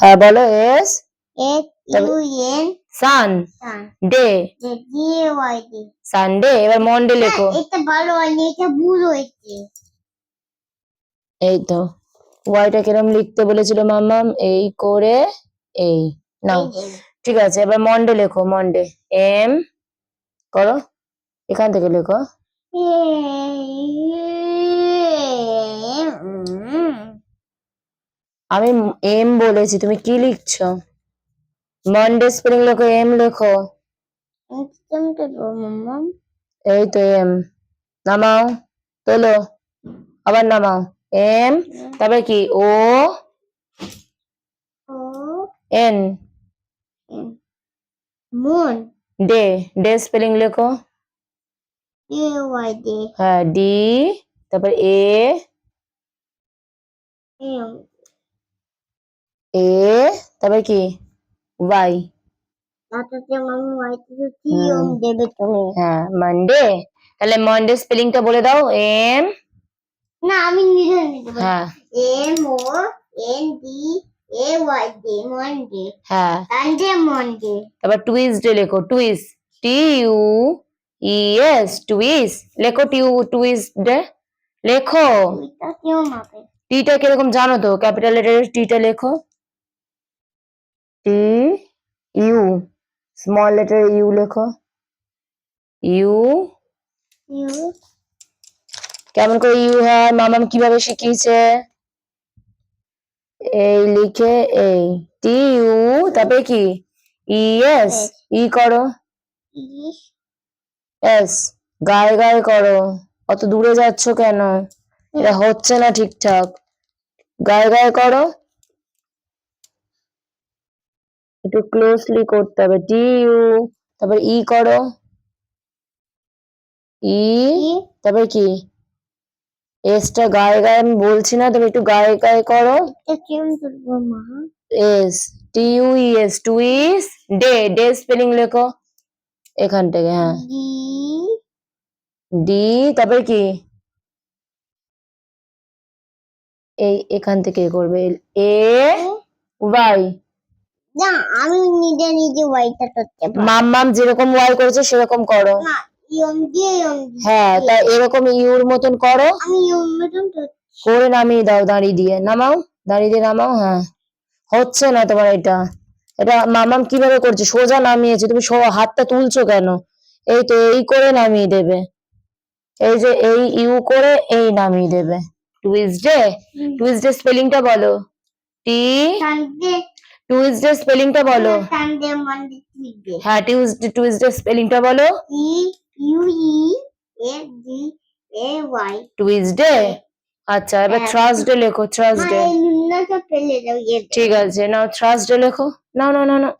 হ্যাঁ বলো S SUN সান sun day DAY Sunday. এবার মন্ডে লেখো। এটা ভালো হয়নি, এটা ভুল হয়েছে। এই তো ওয়াইটা কিরম লিখতে বলেছিল মাম্মাম, এই করে এই নাও। ঠিক আছে, এবার মন্ডে লেখো। মন্ডে এম করো, এখান থেকে লেখো। আমি এম বলেছি, তুমি কি লিখছো? মন্ডে স্পেলিং লেখো, এম লেখো। এই তো এম, নামাও, তোলো, আবার নামাও। এম, তারপরে কি ও এন, মন ডে, ডে স্পেলিং লেখো। DAY হ্যাঁ ডি, তারপর এ এ, তারপর কি ওয়াই। দেবে তুমি। হ্যাঁ মানডে। তাহলে মন্ডে স্পেলিংটা বলে দাও। এম, না আমি নিজে নিতে পারি। হ্যাঁ MONDAY মন্ডে। হ্যাঁ, সানডে মন্ডে। তারপর টুইসডে লেখো। টুইস TUES টুইস লেখো। টুইসডে লেখো। এটা কেউ মাপে। টিটা কিরকম জানো তো? ক্যাপিটাল লেটারের টিটা লেখো। T U, small letter U লেখো। ইউ, ইউ কেমন করে ইউ হয় মামাম কিভাবে শিখিয়েছে? এই লিখে এই টি ইউ, তারপরে কি ইএস, ই করো। ইস এস, গায়ে গায়ে করো। অত দূরে যাচ্ছ কেন? এটা হচ্ছে না ঠিকঠাক। গায়ে গায়ে করো, একটু ক্লোজলি করতে হবে। টি ইউ, তারপর ই করো। ই, তারপর কি এসটা গায়ে গায়ে আমি বলছি না, তুমি একটু গায়ে গায়ে করো। এটা কেমন করবো মা? S TUES Tuesday, day spelling লেখো এখান থেকে। হ্যাঁ ডি ডি, তারপরে কি এই এখান থেকে করবে এ ওয়াই। না আমি নিজে নিজে ওয়াইটা করতে পারি। মাম্মাম যেরকম ওয়াই করেছে সেরকম করো। না ইয়ম দিয়ে হ্যাঁ তা এরকম ইউর মতন করো। আমি ইয়ম মতন করে নামিয়ে দাও, দাঁড়িয়ে দিয়ে নামাও, দাঁড়িয়ে দিয়ে নামাও। হ্যাঁ হচ্ছে না তোমার এটা। এটা মামাম কিভাবে করছে, সোজা নামিয়েছে, তুমি হাতটা তুলছো কেন? এই তো এই করে নামিয়ে দেবে। এই যে এই ইউ করে এই নামিয়ে দেবে। টুইসডে, টুইসডে স্পেলিংটা বলো। টি, সানডে টুইসডে স্পেলিংটা বলো। Sunday Monday Tuesday. হ্যাঁ টুইসডে স্পেলিংটা বলো। TUESDAY Tuesday. আচ্ছা এবার থার্সডে লেখো। থার্সডে, নুনটা ফেলে দাও। ঠিক আছে নাও থার্সডে লেখো। নাও নাও নাও নাও